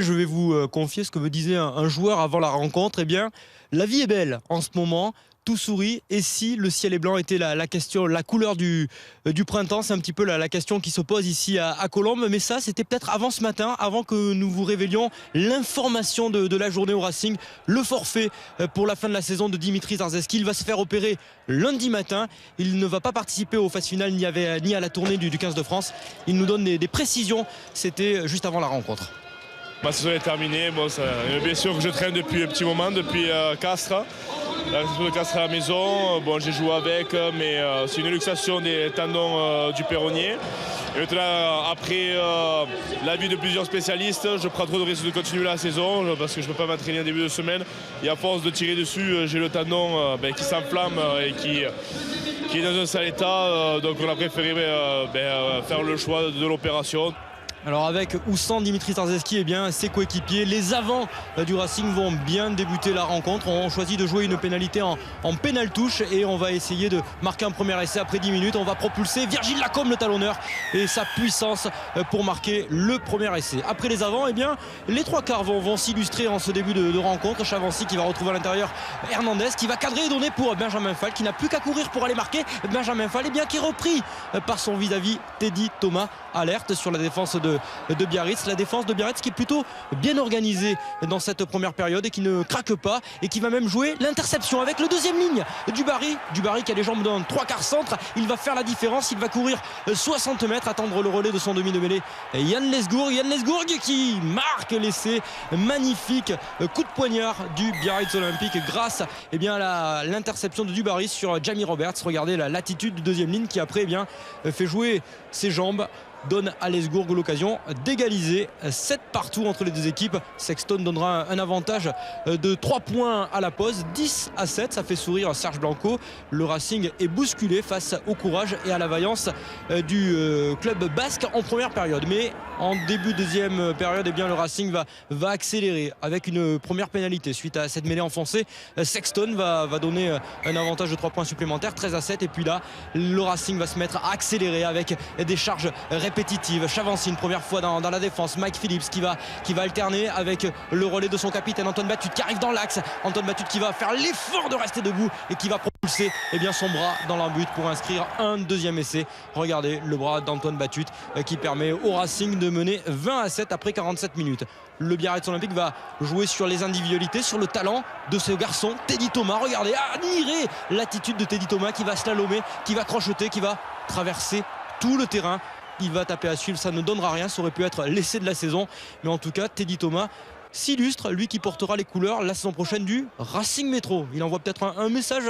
Je vais vous confier ce que me disait un joueur avant la rencontre. Eh bien, la vie est belle en ce moment, tout sourit. Et si le ciel est blanc était la question, la couleur du printemps, c'est un petit peu la question qui se pose ici à Colombes. Mais ça, c'était peut-être avant ce matin, avant que nous vous révélions l'information de la journée au Racing. Le forfait pour la fin de la saison de Dimitri Zarzewski. Il va se faire opérer lundi matin. Il ne va pas participer aux phases finales ni à la tournée du 15 de France. Il nous donne des précisions. C'était juste avant la rencontre. Ma saison est terminée. Bon, c'est une blessure que je traîne depuis un petit moment, depuis Castres. La blessure de Castres à la maison. Bon, j'ai joué avec, mais c'est une luxation des tendons du péronnier. Et maintenant, après l'avis de plusieurs spécialistes, je prends trop de risques de continuer la saison parce que je ne peux pas m'entraîner en début de semaine. Et à force de tirer dessus, j'ai le tendon qui s'enflamme et qui est dans un sale état. Donc on a préféré faire le choix de l'opération. Alors avec ou sans Dimitri Zarzewski, eh bien ses coéquipiers, les avants du Racing vont bien débuter la rencontre. On choisit de jouer une pénalité en pénal touche et on va essayer de marquer un premier essai après 10 minutes. On va propulser Virgile Lacombe, le talonneur, et sa puissance pour marquer le premier essai. Après les avants, eh bien les trois quarts vont s'illustrer en ce début de rencontre. Chavancy qui va retrouver à l'intérieur Hernandez, qui va cadrer et donner pour Benjamin Fall, qui n'a plus qu'à courir pour aller marquer. Benjamin Fall, eh bien qui est repris par son vis-à-vis Teddy Thomas. Alerte sur la défense de Biarritz. La défense de Biarritz qui est plutôt bien organisée dans cette première période et qui ne craque pas et qui va même jouer l'interception avec le deuxième ligne du Barry qui a les jambes d'un trois quarts centre. Il va faire la différence, il va courir 60 mètres, attendre le relais de son demi de mêlée Yann Lesgourg qui marque l'essai. Magnifique coup de poignard du Biarritz Olympique grâce à l'interception de Dubarry sur Jamie Roberts. Regardez la latitude du deuxième ligne qui après fait jouer ses jambes, donne à Lesgourg l'occasion d'égaliser. 7 partout entre les deux équipes. Sexton donnera un avantage de 3 points à la pause, 10-7. Ça fait sourire Serge Blanco. Le Racing est bousculé face au courage et à la vaillance du club basque en première période. Mais en début de deuxième période, le Racing va accélérer avec une première pénalité suite à cette mêlée enfoncée. Sexton va donner un avantage de 3 points supplémentaires, 13-7. Et puis là, le Racing va se mettre à accélérer avec des charges répétitives. Chavancy une première fois dans la défense. Mike Phillips qui va alterner avec le relais de son capitaine Antoine Batut qui arrive dans l'axe. Antoine Batut qui va faire l'effort de rester debout et qui va propulser son bras dans l'embut pour inscrire un deuxième essai. Regardez le bras d'Antoine Batut qui permet au Racing de mener 20-7 après 47 minutes. Le Biarritz Olympique va jouer sur les individualités, sur le talent de ce garçon Teddy Thomas. Regardez, admirez l'attitude de Teddy Thomas qui va slalomer, qui va crocheter, qui va traverser tout le terrain. Il va taper à suivre, ça ne donnera rien, ça aurait pu être l'essai de la saison, mais en tout cas Teddy Thomas s'illustre, lui qui portera les couleurs la saison prochaine du Racing Métro. Il envoie peut-être un message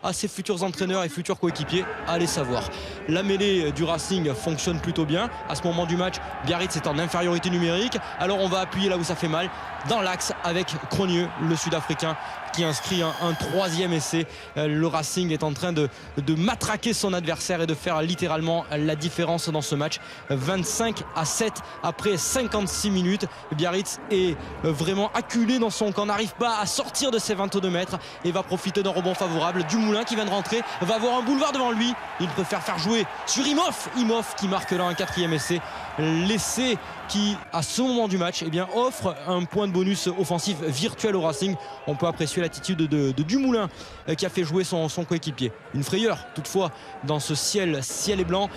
à ses futurs entraîneurs et futurs coéquipiers, allez savoir. La mêlée du Racing fonctionne plutôt bien. À ce moment du match, Biarritz est en infériorité numérique, alors on va appuyer là où ça fait mal, dans l'axe avec Cronieux, le Sud-Africain, qui inscrit un troisième essai. Le Racing est en train de matraquer son adversaire et de faire littéralement la différence dans ce match. 25-7 après 56 minutes. Biarritz est vraiment acculé dans son camp, n'arrive pas à sortir de ses 22 mètres et va profiter d'un rebond favorable. Dumoulin qui vient de rentrer va avoir un boulevard devant lui. Il préfère faire jouer sur Imhoff qui marque là un quatrième essai. L'essai qui à ce moment du match offre un point de bonus offensif virtuel au Racing. On peut apprécier l'attitude de Dumoulin qui a fait jouer son coéquipier. Une frayeur toutefois dans ce ciel et blanc,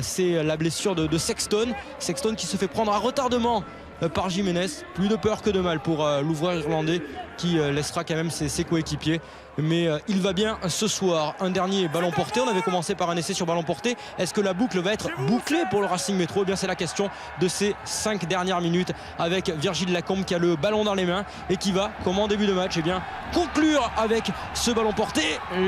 c'est la blessure de Sexton qui se fait prendre à retardement par Jiménez. Plus de peur que de mal pour l'ouvreur irlandais qui laissera quand même ses coéquipiers. Mais il va bien ce soir. Un dernier ballon porté. On avait commencé par un essai sur ballon porté. Est-ce que la boucle va être bouclée pour le Racing Métro ? C'est la question de ces 5 dernières minutes avec Virgile Lacombe qui a le ballon dans les mains et qui va, comme en début de match, conclure avec ce ballon porté.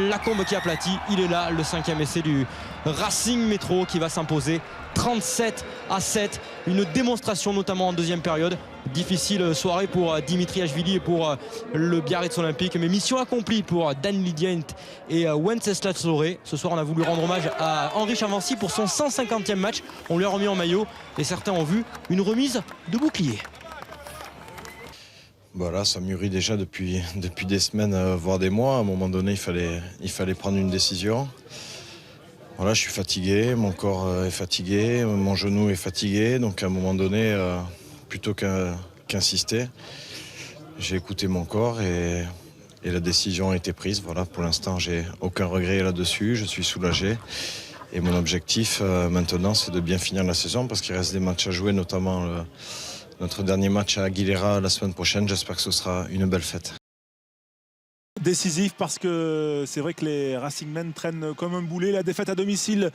Lacombe qui aplatit. Il est là, le 5e essai du Racing Métro qui va s'imposer 37-7. Une démonstration notamment en deuxième période. Difficile soirée pour Dimitri Ashvili et pour le Biarritz Olympique, mais mission accomplie pour Dan Lidient et Wenceslas Loré. Ce soir on a voulu rendre hommage à Henri Chavancy pour son 150e match. On lui a remis en maillot et certains ont vu une remise de bouclier. Voilà, ça mûrit déjà depuis des semaines, voire des mois. À un moment donné, il fallait prendre une décision. Voilà, je suis fatigué, mon corps est fatigué, mon genou est fatigué, donc à un moment donné, plutôt qu'un qu'insister. J'ai écouté mon corps et la décision a été prise. Voilà, pour l'instant, j'ai aucun regret là-dessus. Je suis soulagé. Et mon objectif maintenant, c'est de bien finir la saison parce qu'il reste des matchs à jouer, notamment notre dernier match à Aguilera la semaine prochaine. J'espère que ce sera une belle fête. Décisif parce que c'est vrai que les Racingmen traînent comme un boulet. La défaite à domicile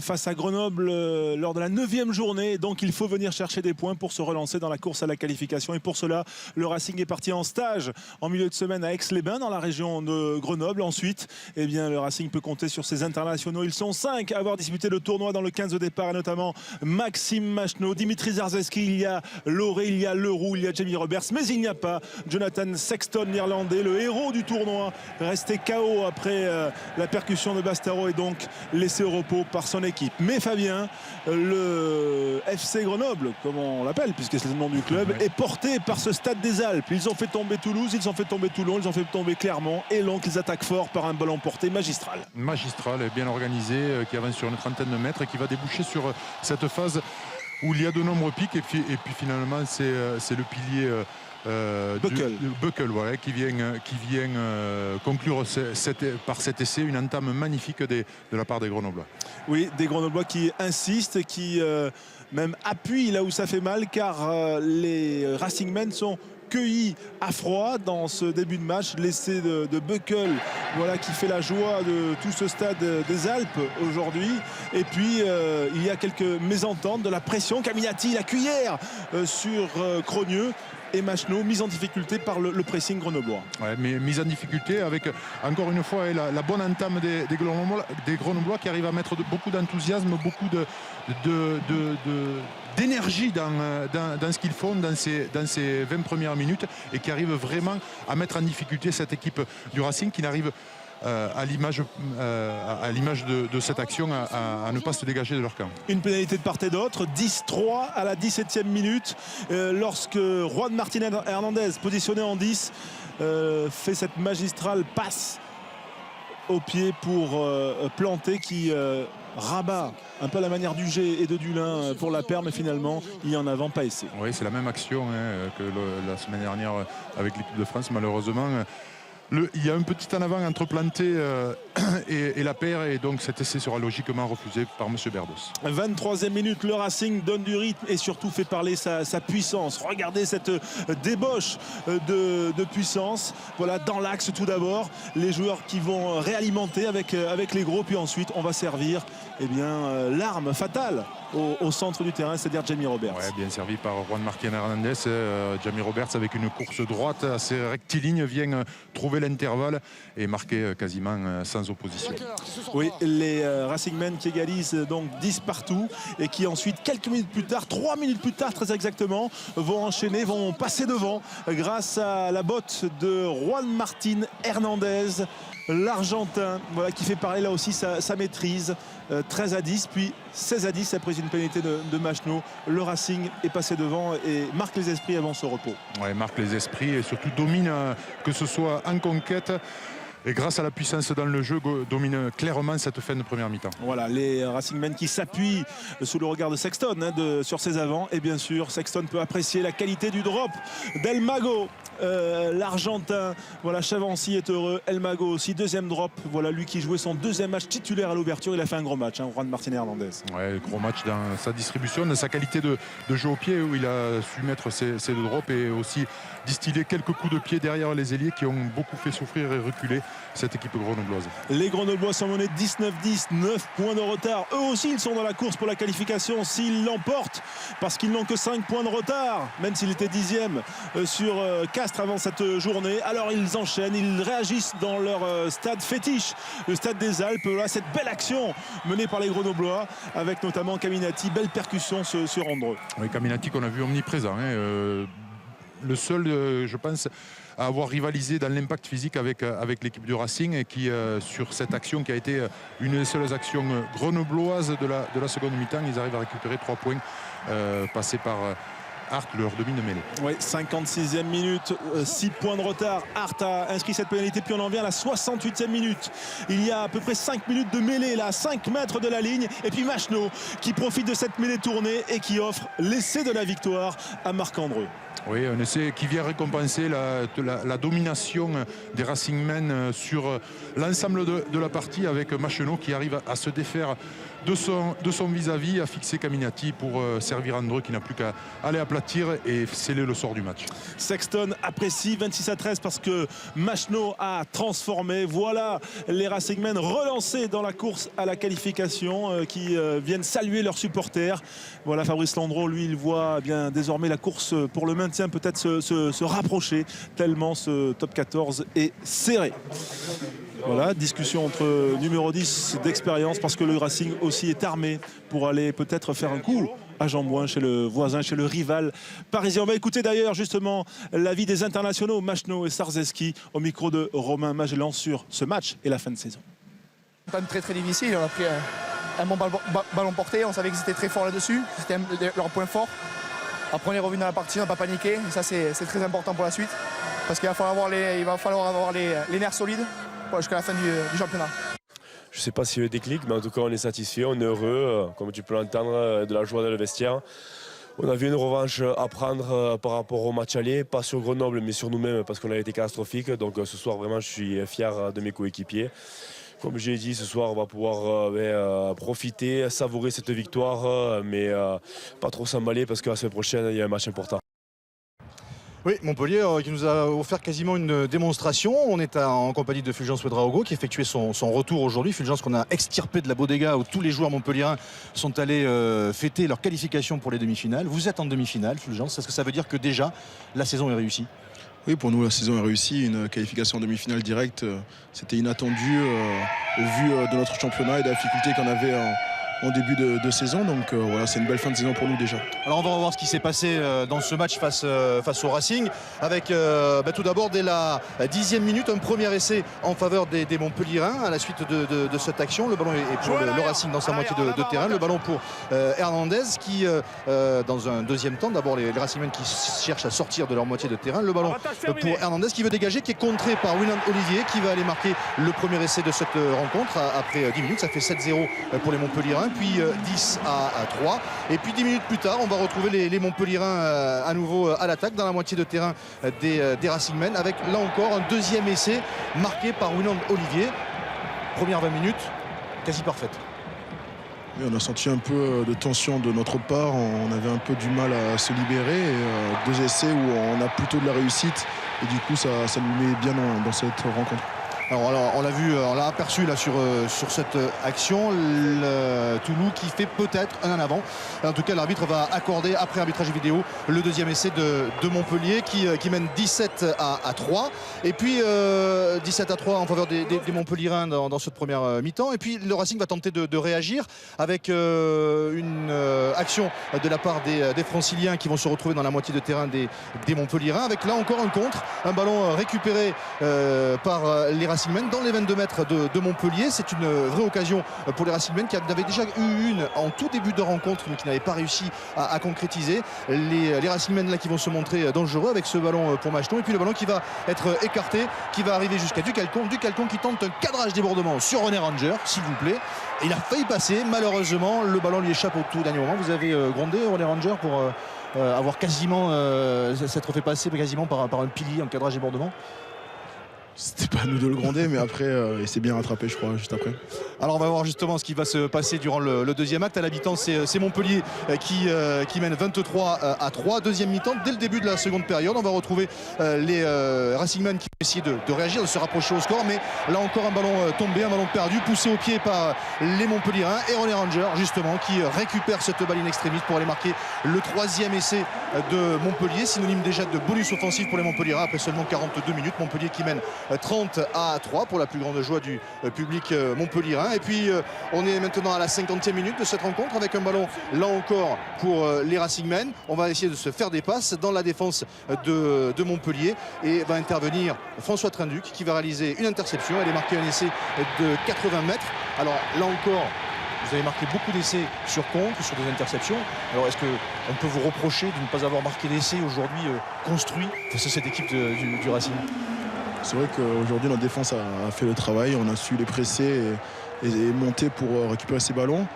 face à Grenoble lors de la 9e journée. Donc il faut venir chercher des points pour se relancer dans la course à la qualification. Et pour cela, le Racing est parti en stage en milieu de semaine à Aix-les-Bains dans la région de Grenoble. Ensuite, eh bien, le Racing peut compter sur ses internationaux. Ils sont 5 à avoir disputé le tournoi dans le 15 de départ, et notamment Maxime Machenaud, Dimitri Zarzeski, il y a Lauré, il y a Leroux, il y a Jamie Roberts. Mais il n'y a pas Jonathan Sexton, l'Irlandais, le héros du tournoi, resté KO après la percussion de Bastaro et donc laissé au repos par son équipe. Mais Fabien, le FC Grenoble, comme on l'appelle puisque c'est le nom du club, est porté par ce stade des Alpes. Ils ont fait tomber Toulouse, ils ont fait tomber Toulon, ils ont fait tomber Clermont et donc ils attaquent fort par un ballon porté magistral. Magistral et bien organisé, qui avance sur une trentaine de mètres et qui va déboucher sur cette phase où il y a de nombreux pics et puis finalement c'est le pilier Buckle, voilà, qui vient conclure par cet essai une entame magnifique de la part des Grenoblois. Oui, des Grenoblois qui insistent, qui même appuient là où ça fait mal, car les Racingmen sont cueillis à froid dans ce début de match. L'essai de Buckle, voilà, qui fait la joie de tout ce stade des Alpes aujourd'hui. Et puis il y a quelques mésententes, de la pression. Caminati, la cuillère sur Cronieux. Et Machenaud mise en difficulté par le pressing grenoblois. Ouais, mais mise en difficulté avec encore une fois la bonne entame des Grenoblois qui arrivent à mettre beaucoup d'enthousiasme, beaucoup d'énergie dans ce qu'ils font dans ces 20 premières minutes et qui arrivent vraiment à mettre en difficulté cette équipe du Racing qui n'arrive à l'image de cette action à ne pas se dégager de leur camp. Une pénalité de part et d'autre, 10-3 à la 17e minute, lorsque Juan Martin Hernandez, positionné en 10, fait cette magistrale passe au pied pour Planté qui rabat un peu à la manière du G et de Dulin pour la paire, mais finalement il y en avant pas essai. Oui, c'est la même action que la semaine dernière avec l'équipe de France, malheureusement. Il y a un petit en avant entre Planté et la paire et donc cet essai sera logiquement refusé par M. Berdos. 23e minute, le Racing donne du rythme et surtout fait parler sa puissance. Regardez cette débauche de puissance. Voilà, dans l'axe tout d'abord, les joueurs qui vont réalimenter avec les gros, puis ensuite on va servir l'arme fatale au centre du terrain, c'est-à-dire Jamie Roberts. Ouais, bien servi par Juan Martin Hernandez. Jamie Roberts avec une course droite assez rectiligne vient trouver l'intervalle et marquer quasiment sans opposition. Oui, les Racingmen qui égalisent donc 10 partout et qui ensuite quelques minutes plus tard, 3 minutes plus tard très exactement, vont enchaîner, vont passer devant grâce à la botte de Juan Martin Hernandez, l'Argentin, voilà, qui fait parler là aussi sa maîtrise. 13-10 puis 16-10 après une pénalité de Machenaud. Le Racing est passé devant et marque les esprits avant ce repos. Ouais, marque les esprits et surtout domine, que ce soit en conquête et grâce à la puissance dans le jeu, domine clairement cette fin de première mi-temps. Voilà, les Racingmen qui s'appuient sous le regard de Sexton sur ses avants. Et bien sûr, Sexton peut apprécier la qualité du drop d'El Mago, l'Argentin. Voilà, Chavancy est heureux, El Mago aussi, deuxième drop. Voilà, lui qui jouait son deuxième match titulaire à l'ouverture. Il a fait un gros match, Juan Martin Hernandez. Ouais, gros match dans sa distribution, dans sa qualité de jeu au pied où il a su mettre ses deux drops et aussi distiller quelques coups de pied derrière les ailiers qui ont beaucoup fait souffrir et reculer cette équipe grenobloise. Les Grenoblois sont menés 19-10, 9 points de retard. Eux aussi, ils sont dans la course pour la qualification s'ils l'emportent, parce qu'ils n'ont que 5 points de retard, même s'il était 10e sur Castres avant cette journée. Alors ils enchaînent, ils réagissent dans leur stade fétiche, le stade des Alpes. Là, cette belle action menée par les Grenoblois, avec notamment Caminati, belle percussion sur Andreux. Oui, Caminati qu'on a vu omniprésent. Le seul, je pense, à avoir rivalisé dans l'impact physique avec l'équipe du Racing et qui, sur cette action qui a été une des seules actions grenobloises de la seconde mi-temps, ils arrivent à récupérer 3 points passés par Hart leur domine de mêlée. Oui, 56e minute, 6 points de retard. Hart a inscrit cette pénalité, puis on en vient à la 68e minute. Il y a à peu près 5 minutes de mêlée là, 5 mètres de la ligne. Et puis Machenaud qui profite de cette mêlée tournée et qui offre l'essai de la victoire à Marc-Andreu. Oui, un essai qui vient récompenser la domination des Racingmen sur l'ensemble de la partie, avec Machenaud qui arrive à se défaire de son vis-à-vis, à fixer Caminati pour servir Andreu qui n'a plus qu'à aller aplatir et sceller le sort du match. Sexton apprécie 26-13 parce que Machenaud a transformé. Voilà les Racingmen relancés dans la course à la qualification qui viennent saluer leurs supporters. Voilà, Fabrice Landreau, lui, il voit bien désormais la course pour le maintien peut-être se rapprocher tellement ce top 14 est serré. Voilà, discussion entre numéro 10 d'expérience parce que le Racing aussi est armé pour aller peut-être faire un coup à Jambouin chez le voisin, chez le rival parisien. On va écouter d'ailleurs justement l'avis des internationaux Machenaud et Sarzeski au micro de Romain Magellan sur ce match et la fin de saison. Quand même très difficile, on a pris un bon ballon porté, on savait qu'ils étaient très forts là-dessus, c'était leur point fort. Après on est revenu dans la partie, on n'a pas paniqué, et ça c'est très important pour la suite parce qu'il va falloir avoir les nerfs solides jusqu'à la fin du championnat. Je ne sais pas si le déclic, mais en tout cas on est satisfait, on est heureux, comme tu peux l'entendre, de la joie dans le vestiaire. On a vu une revanche à prendre par rapport au match aller, pas sur Grenoble mais sur nous-mêmes parce qu'on a été catastrophique. Donc ce soir vraiment je suis fier de mes coéquipiers. Comme j'ai dit, ce soir on va pouvoir profiter, savourer cette victoire, mais pas trop s'emballer parce que la semaine prochaine il y a un match important. Oui, Montpellier qui nous a offert quasiment une démonstration. On est en compagnie de Fulgence Ouedraogo qui effectuait son retour aujourd'hui. Fulgence qu'on a extirpé de la Bodega où tous les joueurs montpelliérains sont allés fêter leur qualification pour les demi-finales. Vous êtes en demi-finale, Fulgence. Est-ce que ça veut dire que déjà la saison est réussie ? Oui, pour nous, la saison est réussie. Une qualification en demi-finale directe, c'était inattendu au vu de notre championnat et des difficultés qu'on avait en début de saison. Donc voilà, c'est une belle fin de saison pour nous déjà. Alors on va voir ce qui s'est passé dans ce match face au Racing avec tout d'abord dès la 10e minute un premier essai en faveur des Montpelliérains à la suite de cette action. Le ballon est pour le Racing dans sa moitié de terrain. Le ballon pour Hernandez qui dans un deuxième temps, d'abord les Racingmen qui cherchent à sortir de leur moitié de terrain. Le ballon pour Hernandez qui veut dégager, qui est contré par William Olivier qui va aller marquer le premier essai de cette rencontre après 10 minutes. Ça fait 7-0 pour les Montpelliérains. Puis 10 à 3 et puis 10 minutes plus tard on va retrouver les Montpelliérains à nouveau à l'attaque dans la moitié de terrain des Racingmen avec là encore un deuxième essai marqué par William Olivier. Première 20 minutes quasi parfaite. Oui, on a senti un peu de tension de notre part, on avait un peu du mal à se libérer et deux essais où on a plutôt de la réussite et du coup ça nous met bien dans cette rencontre. Alors, on l'a vu, on l'a aperçu là sur cette action, Toulouse qui fait peut-être un en avant. En tout cas, l'arbitre va accorder après arbitrage vidéo le deuxième essai de Montpellier qui mène 17 à 3. Et puis 17 à 3 en faveur des Montpelliérains dans cette première mi-temps. Et puis le Racing va tenter de réagir avec une action de la part des Franciliens qui vont se retrouver dans la moitié de terrain des Montpelliérains avec là encore un contre, un ballon récupéré par les Racingmen dans les 22 mètres de Montpellier. C'est une vraie occasion pour les Racingmen qui avaient déjà eu une en tout début de rencontre mais qui n'avaient pas réussi à concrétiser. Les Racingmen là qui vont se montrer dangereux avec ce ballon pour Machenaud et puis le ballon qui va être écarté, qui va arriver jusqu'à Ducalcon qui tente un cadrage débordement sur René Ranger, s'il vous plaît. Et il a failli passer, malheureusement le ballon lui échappe au tout dernier moment. Vous avez grondé René Ranger pour avoir quasiment s'être fait passer quasiment par un pilier en cadrage débordement. C'était pas à nous de le gronder, mais après, il s'est bien rattrapé, je crois, juste après. Alors on va voir justement ce qui va se passer durant le deuxième acte. À la mi-temps, c'est Montpellier qui mène 23 à 3. Deuxième mi-temps, dès le début de la seconde période, on va retrouver les Racingmen qui vont essayer de réagir, de se rapprocher au score. Mais là encore, un ballon tombé, un ballon perdu, poussé au pied par les Montpelliérains. Et René Ranger, justement, qui récupère cette balle in extremis pour aller marquer le troisième essai de Montpellier. Synonyme déjà de bonus offensif pour les Montpelliérains après seulement 42 minutes. Montpellier qui mène 30 à 3 pour la plus grande joie du public montpelliérain. Et puis on est maintenant à la 50e minute de cette rencontre avec un ballon là encore pour les Racingmen. On va essayer de se faire des passes dans la défense de Montpellier et va intervenir François Trinduc qui va réaliser une interception. Elle est marquée un essai de 80 mètres. Alors là encore Vous avez marqué beaucoup d'essais sur contre, sur des interceptions. Alors est-ce qu'on peut vous reprocher de ne pas avoir marqué d'essais aujourd'hui construits face à cette équipe du Racing? C'est vrai qu'aujourd'hui notre défense a fait le travail, on a su les presser et monter pour récupérer ces ballons.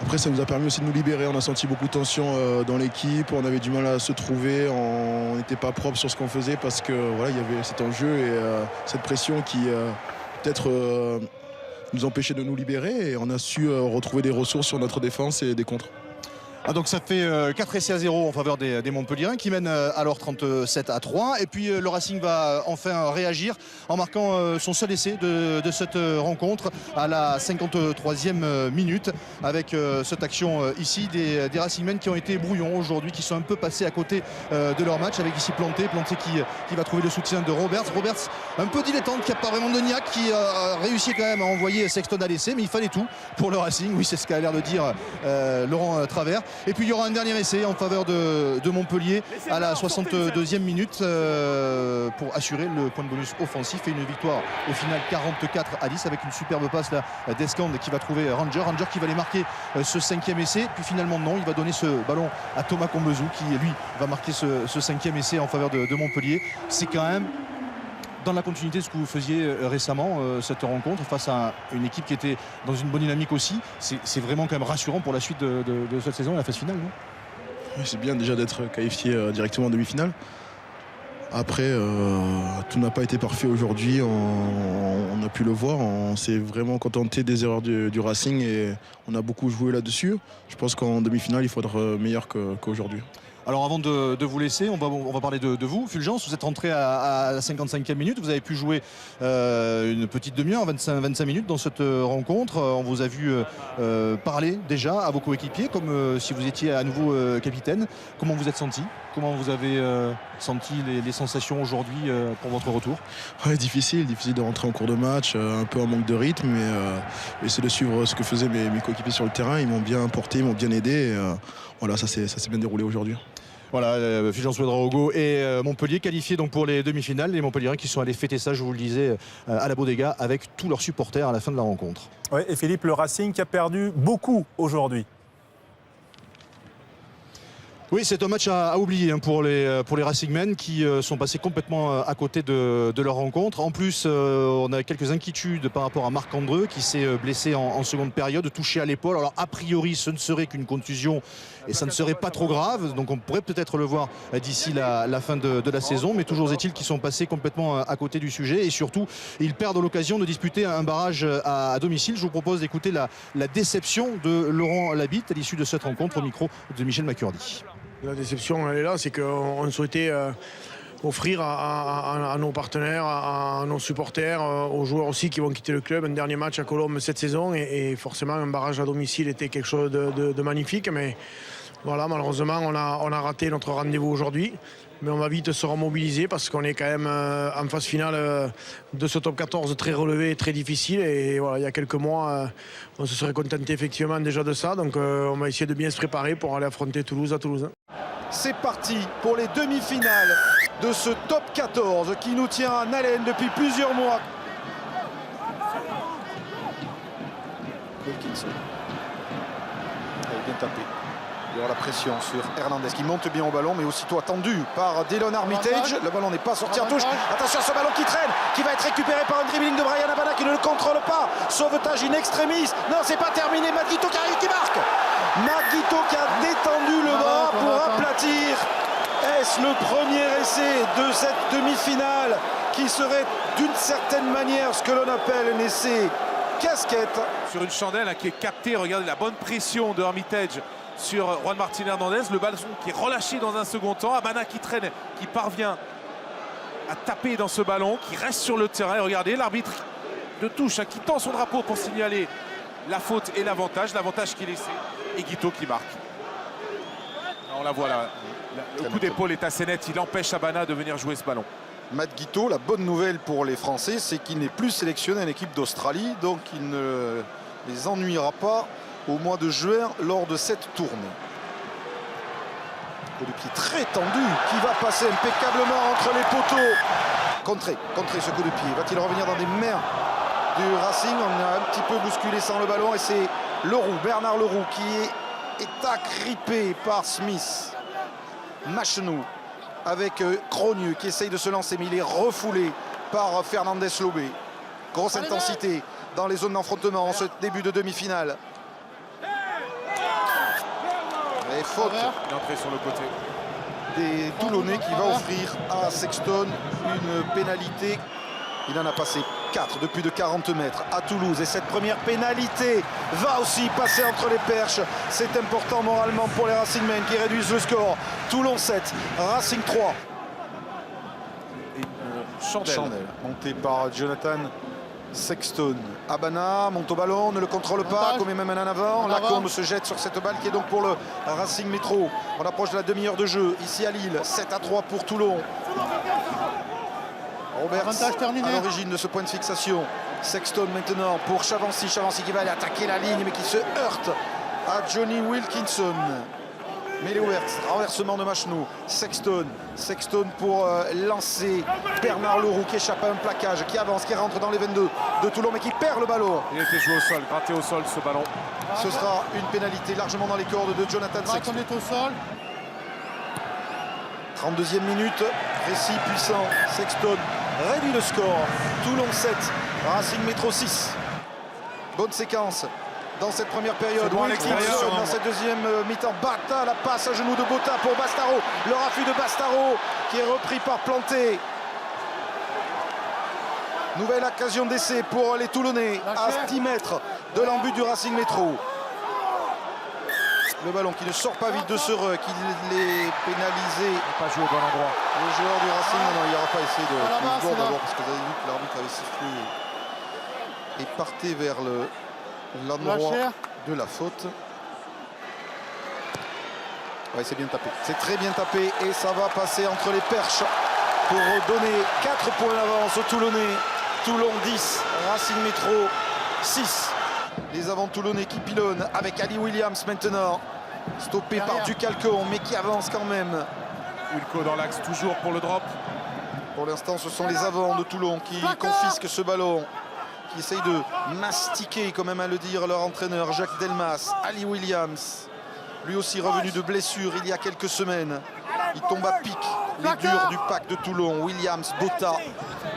Après ça nous a permis aussi de nous libérer, on a senti beaucoup de tension dans l'équipe, on avait du mal à se trouver, on n'était pas propre sur ce qu'on faisait parce que voilà, il y avait cet enjeu et cette pression qui peut-être nous empêchait de nous libérer et on a su retrouver des ressources sur notre défense et des contres. Ah donc ça fait 4 essais à 0 en faveur des Montpelliérains qui mènent alors 37-3 et puis le Racing va enfin réagir en marquant son seul essai de cette rencontre à la 53e minute avec cette action ici des Racingmen qui ont été brouillons aujourd'hui, qui sont un peu passés à côté de leur match avec ici Planté qui va trouver le soutien de Roberts un peu dilettante, qui n'a pas vraiment de niaque, qui a réussi quand même à envoyer Sexton à l'essai, mais il fallait tout pour le Racing, oui c'est ce qu'a l'air de dire Laurent Travers. Et puis il y aura un dernier essai en faveur de Montpellier à la 62e minute pour assurer le point de bonus offensif et une victoire au final 44-10 avec une superbe passe là d'Escande qui va trouver Ranger qui va aller marquer ce 5e essai. Puis finalement non, il va donner ce ballon à Thomas Combezou qui lui va marquer ce 5e essai en faveur de Montpellier. C'est quand même dans la continuité de ce que vous faisiez récemment, cette rencontre face à une équipe qui était dans une bonne dynamique aussi. C'est vraiment quand même rassurant pour la suite de cette saison et la phase finale, non? Oui, c'est bien déjà d'être qualifié directement en demi-finale. Après, tout n'a pas été parfait aujourd'hui, on a pu le voir, on s'est vraiment contenté des erreurs du Racing et on a beaucoup joué là-dessus. Je pense qu'en demi-finale, il faut être meilleur qu'aujourd'hui. Alors avant de vous laisser, on va parler de vous. Fulgence, vous êtes rentré à la 55e minute, vous avez pu jouer une petite demi-heure, 25 minutes dans cette rencontre. On vous a vu parler déjà à vos coéquipiers comme si vous étiez à nouveau capitaine. Comment vous êtes senti? Comment vous avez senti les sensations aujourd'hui pour votre retour? Ouais, difficile de rentrer en cours de match, un peu en manque de rythme, mais essayer de suivre ce que faisaient mes coéquipiers sur le terrain. Ils m'ont bien porté, ils m'ont bien aidé. Voilà, ça s'est bien déroulé aujourd'hui. Voilà, Fulgence Ouedraogo et Montpellier qualifiés donc pour les demi-finales. Les Montpelliérains qui sont allés fêter ça, je vous le disais, à la Bodega avec tous leurs supporters à la fin de la rencontre. Ouais, et Philippe, le Racing qui a perdu beaucoup aujourd'hui. Oui, c'est un match à oublier pour les Racingmen qui sont passés complètement à côté de leur rencontre. En plus, on a quelques inquiétudes par rapport à Marc Andreu qui s'est blessé en seconde période, touché à l'épaule. Alors a priori, ce ne serait qu'une contusion et ça ne serait pas trop grave. Donc on pourrait peut-être le voir d'ici la fin de la saison. Mais toujours est-il qu'ils sont passés complètement à côté du sujet. Et surtout, ils perdent l'occasion de disputer un barrage à domicile. Je vous propose d'écouter la déception de Laurent Labitte à l'issue de cette rencontre au micro de Michel Macurdy. La déception, elle est là, c'est qu'on souhaitait offrir à nos partenaires, à nos supporters, aux joueurs aussi qui vont quitter le club, un dernier match à Colombes cette saison. Et forcément, un barrage à domicile était quelque chose de magnifique. Mais voilà, malheureusement, on a raté notre rendez-vous aujourd'hui. Mais on va vite se remobiliser parce qu'on est quand même en phase finale de ce top 14 très relevé et très difficile. Et voilà, il y a quelques mois, on se serait contenté effectivement déjà de ça. Donc on va essayer de bien se préparer pour aller affronter Toulouse à Toulouse. C'est parti pour les demi-finales de ce top 14 qui nous tient en haleine depuis plusieurs mois. Wilkinson. Il est bien tapé. Il y aura la pression sur Hernandez qui monte bien au ballon, mais aussitôt attendu par Dylan Armitage. Le ballon n'est pas sorti en touche. Attention à ce ballon qui traîne, qui va être récupéré par un dribbling de Bryan Habana qui ne le contrôle pas. Sauvetage in extremis. Non, c'est pas terminé. Matt Guito qui arrive, qui marque. Matt Guito qui a détendu le bras pour aplatir. Est-ce le premier essai de cette demi-finale qui serait d'une certaine manière ce que l'on appelle un essai casquette? Sur une chandelle qui est captée, regardez la bonne pression de Armitage sur Juan Martín Hernandez, le ballon qui est relâché dans un second temps, Habana qui traîne, qui parvient à taper dans ce ballon, qui reste sur le terrain. Et regardez l'arbitre de touche qui tend son drapeau pour signaler la faute et l'avantage qui est laissé, et Guito qui marque. On la voit là, le coup d'épaule est assez net, il empêche Habana de venir jouer ce ballon. Matt Guito, la bonne nouvelle pour les Français, c'est qu'il n'est plus sélectionné à l'équipe d'Australie, donc il ne les ennuiera pas au mois de juin lors de cette tournée. Coup de pied très tendu qui va passer impeccablement entre les poteaux. Contré ce coup de pied. Va-t-il revenir dans des mains du Racing? On a un petit peu bousculé sans le ballon et c'est Leroux, Bernard Leroux qui est agrippé par Smith. Machenou avec Cronieux qui essaye de se lancer, mais il est refoulé par Fernandez Lobé. Grosse intensité dans les zones d'affrontement en ce début de demi-finale. Et faute. Une entrée sur le côté. Des Toulonnais qui va offrir à Sexton une pénalité. Il en a passé 4 de plus de 40 mètres à Toulouse. Et cette première pénalité va aussi passer entre les perches. C'est important moralement pour les Racingmen qui réduisent le score. Toulon 7, Racing 3. Et Chandelle. Monté par Jonathan Sexton. Abana monte au ballon, ne le contrôle pas, commet même un en avant. Lacombe se jette sur cette balle qui est donc pour le Racing Métro. On approche de la demi-heure de jeu ici à Lille. 7-3 pour Toulon. Roberts à l'origine de ce point de fixation. Sexton maintenant pour Chavancy. Chavancy qui va aller attaquer la ligne mais qui se heurte à Johnny Wilkinson. Mêlée ouverte, renversement de Machenou. Sexton pour lancer Bernard Leroux qui échappe à un plaquage, qui avance, qui rentre dans les 22 de Toulon mais qui perd le ballon. Il était joué au sol, gratté au sol ce ballon. Ce sera une pénalité largement dans les cordes de Jonathan Sexton. On est au sol. 32e minute, récit puissant. Sexton réduit le score. Toulon 7, Racing Métro 6. Bonne séquence dans cette première période. Wilkinson dans cette deuxième mi-temps. Bata, la passe à genoux de Botta pour Bastaro. Le raffut de Bastaro qui est repris par Planté. Nouvelle occasion d'essai pour les Toulonnais à 10 mètres de l'embut du Racing Métro. Le ballon qui ne sort pas vite de ce ruck, il est pénalisé. Il n'a pas joué au bon endroit. Le joueur du Racing, non, il n'aura pas essayé de plus d'abord parce que vous avez vu que l'arbitre avait sifflé et partait vers l'endroit de la faute. Ouais, c'est bien tapé. C'est très bien tapé et ça va passer entre les perches pour donner 4 points d'avance aux Toulonnais. Toulon 10, Racing Métro 6. Les avants toulonnais qui pilonnent avec Ali Williams maintenant. Stoppé par Ducalcon mais qui avance quand même. Wilco dans l'axe toujours pour le drop. Pour l'instant ce sont les avants de Toulon qui confisquent ce ballon. Qui essayent de mastiquer, quand même à le dire, leur entraîneur Jacques Delmas. Ali Williams, lui aussi revenu de blessure il y a quelques semaines. Il tombe à pic, les durs du pack de Toulon. Williams, Botta.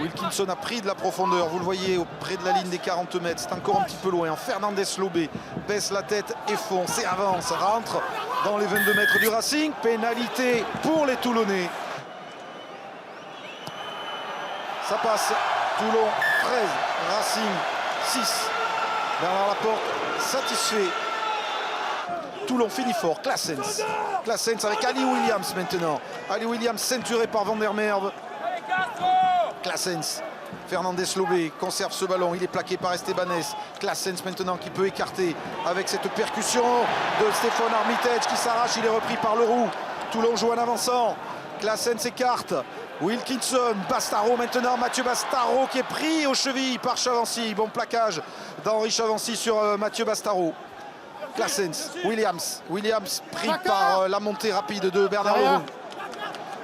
Wilkinson a pris de la profondeur, vous le voyez, auprès de la ligne des 40 mètres. C'est encore un petit peu loin. Fernandez Lobé baisse la tête et fonce et avance, rentre dans les 22 mètres du Racing. Pénalité pour les Toulonnais. Ça passe. Toulon 13, Racing 6. Bernard Laporte satisfait. Toulon finit fort. Claessens. Claessens avec Ali Williams maintenant. Ali Williams ceinturé par Van der Merwe. Claessens. Fernandez Lobé conserve ce ballon. Il est plaqué par Estebanez. Claessens maintenant qui peut écarter avec cette percussion de Stéphane Armitage qui s'arrache. Il est repris par Leroux. Toulon joue en avançant. Claessens écarte. Wilkinson, Bastaro maintenant, Mathieu Bastaro qui est pris aux chevilles par Chavancy. Bon plaquage d'Henri Chavancy sur Mathieu Bastaro. Claessens, Williams pris par la montée rapide de Bernard Leroux.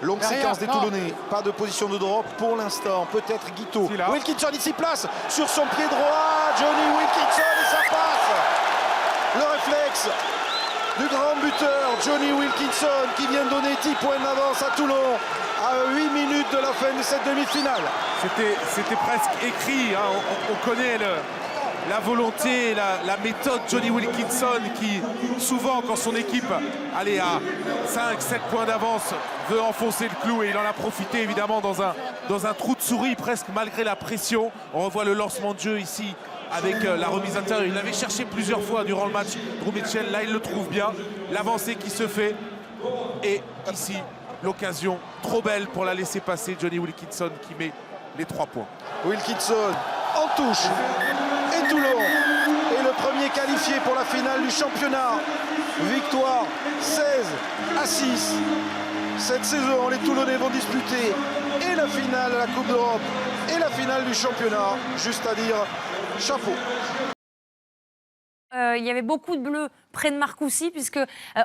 Longue séquence des Toulonnais, pas de position de drop pour l'instant, peut-être Guito. Wilkinson ici place sur son pied droit, Johnny Wilkinson et ça passe. Le réflexe du grand buteur Johnny Wilkinson qui vient de donner 10 points d'avance à Toulon à 8 minutes de la fin de cette demi-finale. C'était presque écrit, hein. On connaît la volonté, la méthode Johnny Wilkinson qui souvent quand son équipe allait à 5-7 points d'avance veut enfoncer le clou et il en a profité évidemment dans un trou de souris presque malgré la pression. On revoit le lancement de jeu ici avec la remise intérieure. Il l'avait cherché plusieurs fois durant le match. Drew Mitchell, là il le trouve bien. L'avancée qui se fait et ici l'occasion trop belle pour la laisser passer. Johnny Wilkinson qui met les 3 points. Wilkinson en touche et Toulon est le premier qualifié pour la finale du championnat. Victoire 16-6. Cette saison, les Toulonnais vont disputer et la finale de la Coupe d'Europe et la finale du championnat. Juste à dire, chapeau. il y avait beaucoup de bleus près de Marcoussis, puisque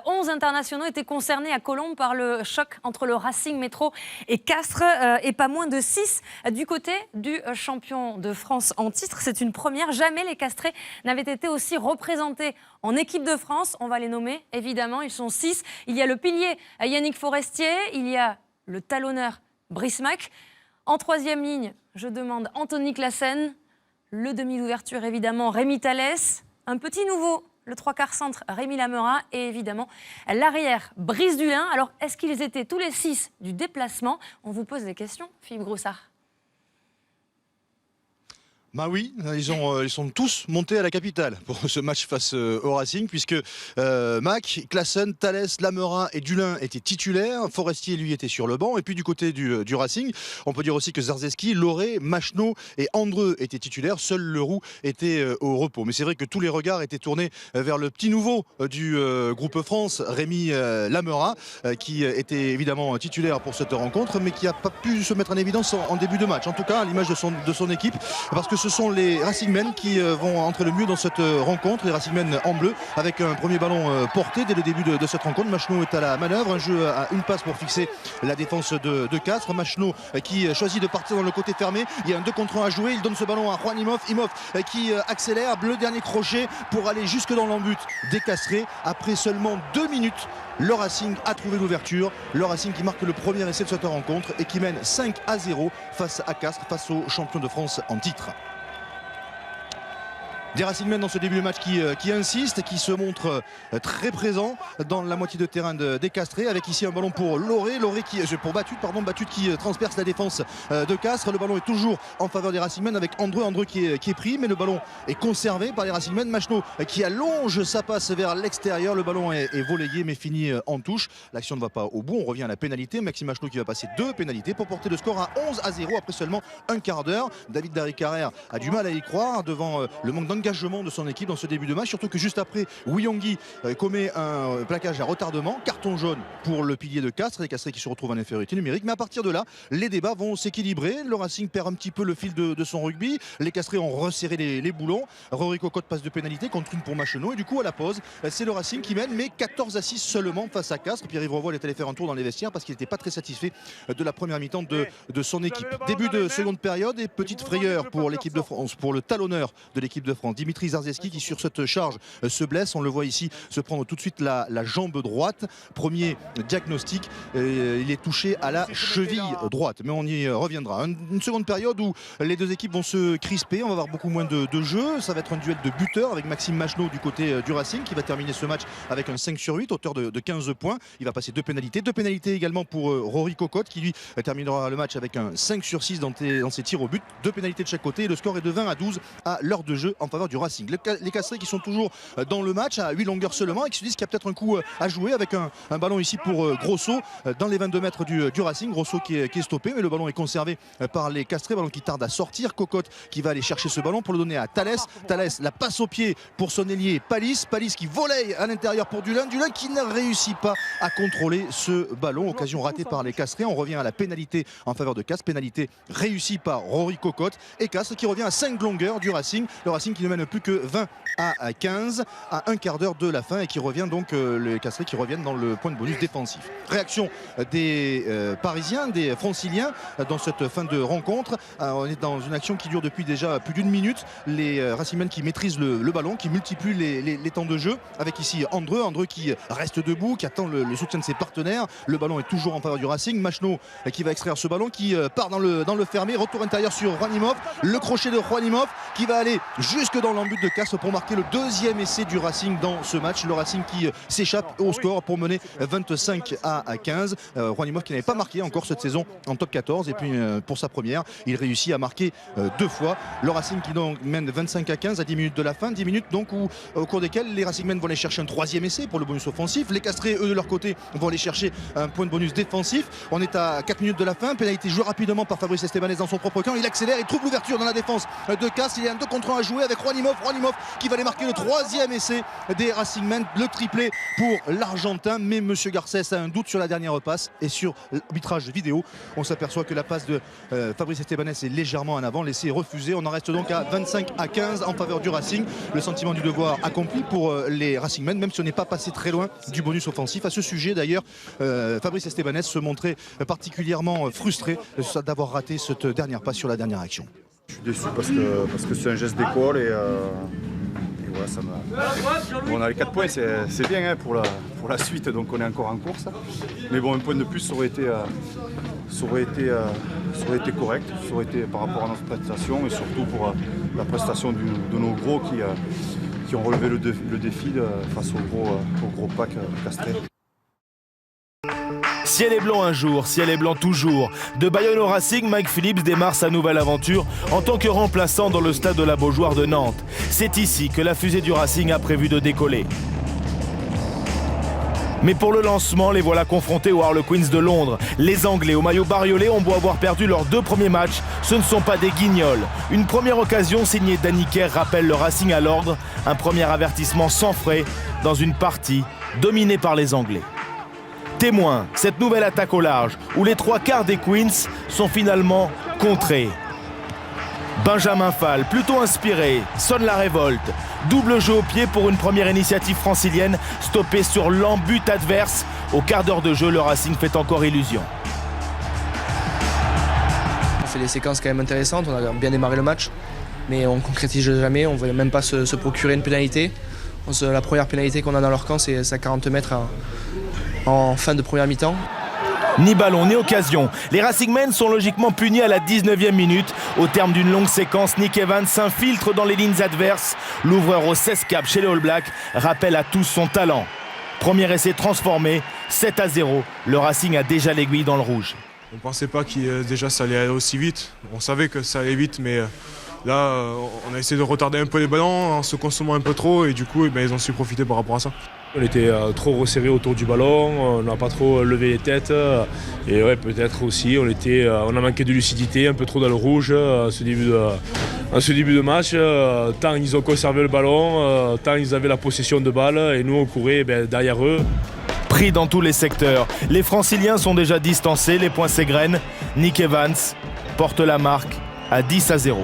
11 internationaux étaient concernés à Colombes par le choc entre le Racing Métro et Castres, et pas moins de 6 du côté du champion de France en titre. C'est une première. Jamais les Castrés n'avaient été aussi représentés en équipe de France. On va les nommer, évidemment. Ils sont 6. Il y a le pilier Yannick Forestier. Il y a le talonneur Brice Mack. En troisième ligne, je demande Anthony Claassen. Le demi d'ouverture, évidemment, Rémi Thalès. Un petit nouveau, le 3/4 centre, Rémi Lamerin. Et évidemment, l'arrière, Brice Dulin. Alors, est-ce qu'ils étaient tous les 6 du déplacement? On vous pose des questions, Philippe Groussard. Bah oui, ils sont tous montés à la capitale pour ce match face au Racing, puisque Mack, Claassen, Thalès, Lamerin et Dulin étaient titulaires. Forestier, lui, était sur le banc. Et puis du côté du Racing, on peut dire aussi que Zarzeski, Loré, Machenaud et Andreu étaient titulaires. Seul Leroux était au repos. Mais c'est vrai que tous les regards étaient tournés vers le petit nouveau du groupe France, Rémi Lamerin, qui était évidemment titulaire pour cette rencontre, mais qui n'a pas pu se mettre en évidence en début de match. En tout cas, à l'image de son équipe, parce que ce sont les Racingmen qui vont entrer le mieux dans cette rencontre, les Racingmen en bleu, avec un premier ballon porté dès le début de cette rencontre. Machenaud est à la manœuvre, un jeu à une passe pour fixer la défense de Castres. Machenaud qui choisit de partir dans le côté fermé, il y a un 2 contre 1 à jouer, il donne ce ballon à Juan Imhoff, qui accélère, le dernier crochet pour aller jusque dans l'embut des Castrés. Après seulement 2 minutes, le Racing a trouvé l'ouverture, le Racing qui marque le premier essai de cette rencontre et qui mène 5-0 face à Castres, face aux champions de France en titre. Des Racingmen dans ce début de match qui insistent, qui se montrent très présents dans la moitié de terrain des Castrés, avec ici un ballon pour Loré pour Batut qui transperce la défense de Castres. Le ballon est toujours en faveur des Racingmen avec Andreu qui est pris, mais le ballon est conservé par les Racingmen. Machenaud qui allonge sa passe vers l'extérieur, le ballon est volleyé mais fini en touche. L'action ne va pas au bout, on revient à la pénalité. Maxime Machenaud qui va passer 2 pénalités pour porter le score à 11-0 après seulement un quart d'heure. David Darry-Carrère a du mal à y croire devant le manque d'engagement de son équipe dans ce début de match, surtout que juste après, Wiyongi commet un plaquage à retardement, carton jaune pour le pilier de Castres, les Castrés qui se retrouvent en infériorité numérique. Mais à partir de là, les débats vont s'équilibrer. Le Racing perd un petit peu le fil de son rugby, les Castrés ont resserré les boulons. Rory Cocotte passe de pénalité contre une pour Machenaud, et du coup à la pause, c'est le Racing qui mène, mais 14-6 seulement face à Castres. Pierre-Yves Rovoil est allé faire un tour dans les vestiaires parce qu'il n'était pas très satisfait de la première mi-temps de son équipe. Début de seconde période et petite frayeur pour l'équipe de France, pour le talonneur de l'équipe de France, Dimitri Zarzeski, qui sur cette charge se blesse. On le voit ici se prendre tout de suite la jambe droite. Premier diagnostic, il est touché à la cheville droite, mais on y reviendra. Une seconde période où les deux équipes vont se crisper, on va avoir beaucoup moins de jeu. Ça va être un duel de buteurs avec Maxime Machenaud du côté du Racing qui va terminer ce match avec un 5/8, auteur de 15 points. Il va passer 2 pénalités également pour Rory Cocotte qui lui terminera le match avec un 5/6 dans ses tirs au but. 2 pénalités de chaque côté et le score est de 20-12 à l'heure de jeu en faveur du Racing. Les Castrés qui sont toujours dans le match à 8 longueurs seulement et qui se disent qu'il y a peut-être un coup à jouer avec un ballon ici pour Grosso dans les 22 mètres du Racing. Grosso qui est stoppé, mais le ballon est conservé par les Castrés, ballon qui tarde à sortir. Cocotte qui va aller chercher ce ballon pour le donner à Thalès. Thalès la passe au pied pour son ailier Palis qui volaille à l'intérieur pour Dulin qui ne réussit pas à contrôler ce ballon. Occasion ratée par les Castrés. On revient à la pénalité en faveur de Castres, pénalité réussie par Rory Cocotte, et Castres qui revient à 5 longueurs du Racing. Le Racing qui ne mène plus que 20-15 à un quart d'heure de la fin et qui revient donc les Castrés qui reviennent dans le point de bonus défensif. Réaction des Parisiens, des Franciliens dans cette fin de rencontre. On est dans une action qui dure depuis déjà plus d'une minute. Les Racingmen qui maîtrisent le ballon, qui multiplient les temps de jeu, avec ici Andreu qui reste debout, qui attend le soutien de ses partenaires. Le ballon est toujours en faveur du Racing. Machenaud qui va extraire ce ballon, qui part dans le fermé, retour intérieur sur Juan Imhoff, le crochet de Juan Imhoff qui va aller jusque dans l'embut de Castres pour marquer le 2e essai du Racing dans ce match. Le Racing qui s'échappe au score pour mener 25-15. Juan Imhoff qui n'avait pas marqué encore cette saison en top 14, et puis pour sa première il réussit à marquer 2 fois. Le Racing qui donc mène 25-15 à 10 minutes de la fin, 10 minutes donc au cours desquelles les Racingmen vont aller chercher un 3e essai pour le bonus offensif. Les Castrés eux de leur côté vont aller chercher un point de bonus défensif. On est à 4 minutes de la fin, pénalité jouée rapidement par Fabrice Estebanez dans son propre camp. Il accélère, il trouve l'ouverture dans la défense de Castres. Il y a un 2 contre 1 à jouer avec Juanimov qui va aller marquer le 3e essai des Racing Men, le triplé pour l'Argentin. Mais Monsieur Garcès a un doute sur la dernière passe et sur l'arbitrage vidéo. On s'aperçoit que la passe de Fabrice Estebanez est légèrement en avant. L'essai est refusé. On en reste donc à 25-15 en faveur du Racing. Le sentiment du devoir accompli pour les Racing Men, même si on n'est pas passé très loin du bonus offensif. À ce sujet d'ailleurs, Fabrice Estebanez se montrait particulièrement frustré d'avoir raté cette dernière passe sur la dernière action. Je suis déçu parce que c'est un geste d'école et voilà, ça m'a... Bon, on a les 4 points, c'est bien hein, pour la suite, donc on est encore en course. Mais bon, un point de plus ça aurait été correct, ça aurait été par rapport à notre prestation et surtout pour la prestation de nos gros qui ont relevé le défi face au gros pack castré. Ciel est blanc un jour, ciel est blanc toujours. De Bayonne au Racing, Mike Phillips démarre sa nouvelle aventure en tant que remplaçant dans le stade de la Beaujoire de Nantes. C'est ici que la fusée du Racing a prévu de décoller. Mais pour le lancement, les voilà confrontés aux Harlequins de Londres. Les Anglais au maillot bariolé ont beau avoir perdu leurs 2 premiers matchs, ce ne sont pas des guignols. Une première occasion signée Danny Kerr rappelle le Racing à l'ordre. Un premier avertissement sans frais dans une partie dominée par les Anglais. Témoin, cette nouvelle attaque au large, où les 3/4 des Queens sont finalement contrés. Benjamin Fall, plutôt inspiré, sonne la révolte. Double jeu au pied pour une première initiative francilienne, stoppée sur l'embut adverse. Au quart d'heure de jeu, le Racing fait encore illusion. On fait des séquences quand même intéressantes, on a bien démarré le match, mais on ne concrétise jamais, on ne veut même pas se procurer une pénalité. La première pénalité qu'on a dans leur camp, c'est à 40 mètres en fin de première mi-temps. Ni ballon, ni occasion. Les Racing Men sont logiquement punis à la 19e minute. Au terme d'une longue séquence, Nick Evans s'infiltre dans les lignes adverses. L'ouvreur au 16 cap chez les All Blacks rappelle à tous son talent. Premier essai transformé, 7-0. Le Racing a déjà l'aiguille dans le rouge. On ne pensait pas que déjà ça allait aller aussi vite. On savait que ça allait vite, mais là, on a essayé de retarder un peu les ballons en se consommant un peu trop et du coup, ils ont su profiter par rapport à ça. On était trop resserré autour du ballon, on n'a pas trop levé les têtes et ouais, peut-être aussi on a manqué de lucidité, un peu trop dans le rouge en ce début de match. Tant ils ont conservé le ballon, tant ils avaient la possession de balle et nous on courait derrière eux. Pris dans tous les secteurs, les Franciliens sont déjà distancés, les points s'égrènent. Nick Evans porte la marque à 10-0.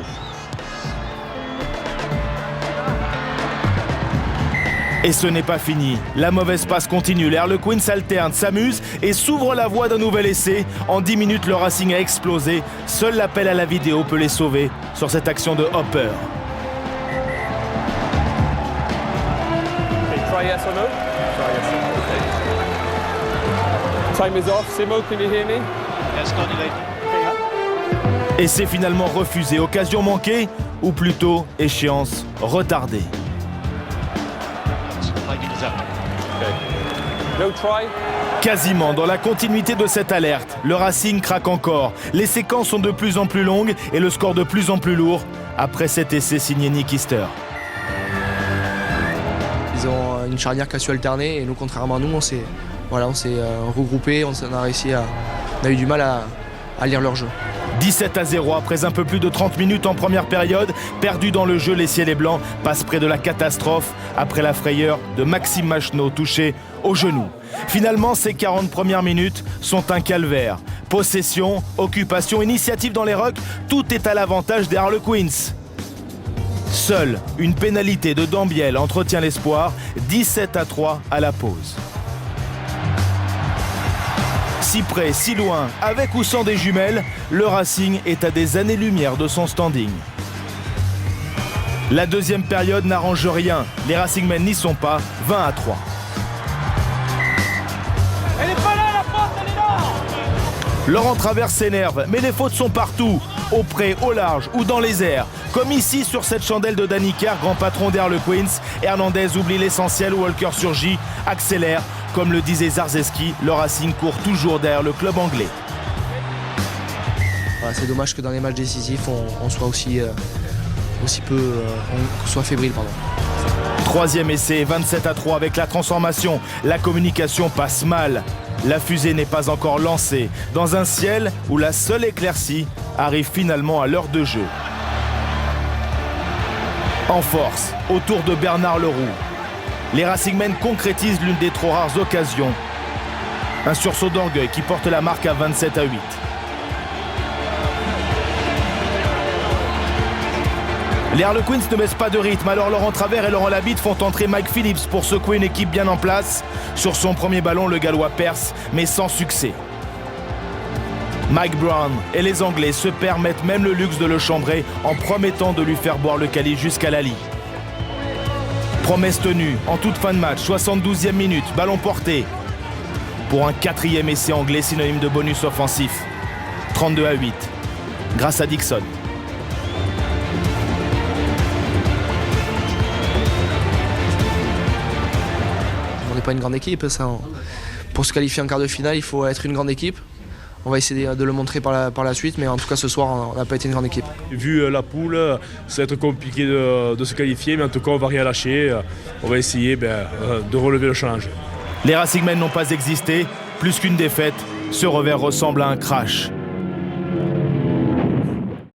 Et ce n'est pas fini. La mauvaise passe continue. Les Harlequins s'alternent, s'amusent et s'ouvrent la voie d'un nouvel essai. En 10 minutes, le Racing a explosé. Seul l'appel à la vidéo peut les sauver sur cette action de Hopper. Try yes or no? Time is off. Simo, can you hear me? Yes, Et c'est finalement refusé. Occasion manquée, ou plutôt échéance retardée. No try. Quasiment dans la continuité de cette alerte, le Racing craque encore. Les séquences sont de plus en plus longues et le score de plus en plus lourd après cet essai signé Nick Easter. Ils ont une charnière qui a su alterner et nous, contrairement à nous, on s'est regroupés, on a eu du mal à lire leur jeu. 17-0 après un peu plus de 30 minutes en première période. Perdu dans le jeu, les Ciels et Blancs passent près de la catastrophe après la frayeur de Maxime Machenaud touché au genou. Finalement, ces 40 premières minutes sont un calvaire. Possession, occupation, initiative dans les rucks, tout est à l'avantage des Harlequins. Seule une pénalité de Dambiel entretient l'espoir, 17-3 à la pause. Si près, si loin, avec ou sans des jumelles, le Racing est à des années-lumière de son standing. La deuxième période n'arrange rien. Les Racing Men n'y sont pas, 20-3. Elle est pas là, la faute, elle est là! Laurent Travers s'énerve, mais les fautes sont partout, au près, au large ou dans les airs. Comme ici sur cette chandelle de Danny Kerr, grand patron des Harlequins. Hernandez oublie l'essentiel, Walker surgit, accélère. Comme le disait Zarzeski, le Racing court toujours derrière le club anglais. Voilà, c'est dommage que dans les matchs décisifs, on soit on soit fébrile. Troisième essai, 27-3 avec la transformation. La communication passe mal. La fusée n'est pas encore lancée. Dans un ciel où la seule éclaircie arrive finalement à l'heure de jeu. En force, autour de Bernard Leroux. Les Racingmen concrétisent l'une des trop rares occasions. Un sursaut d'orgueil qui porte la marque à 27-8. Les Harlequins ne baissent pas de rythme, alors Laurent Travers et Laurent Labitte font entrer Mike Phillips pour secouer une équipe bien en place. Sur son premier ballon, le Gallois perce, mais sans succès. Mike Brown et les Anglais se permettent même le luxe de le chambrer en promettant de lui faire boire le calice jusqu'à la lie. Promesse tenue en toute fin de match, 72e minute, ballon porté. Pour un 4e essai anglais synonyme de bonus offensif. 32-8, grâce à Dixon. On n'est pas une grande équipe, ça. Pour se qualifier en quart de finale, il faut être une grande équipe. On va essayer de le montrer par la suite, mais en tout cas ce soir, on n'a pas été une grande équipe. Vu la poule, ça va être compliqué de se qualifier, mais en tout cas, on ne va rien lâcher. On va essayer de relever le challenge. Les Racingmen n'ont pas existé. Plus qu'une défaite, ce revers ressemble à un crash.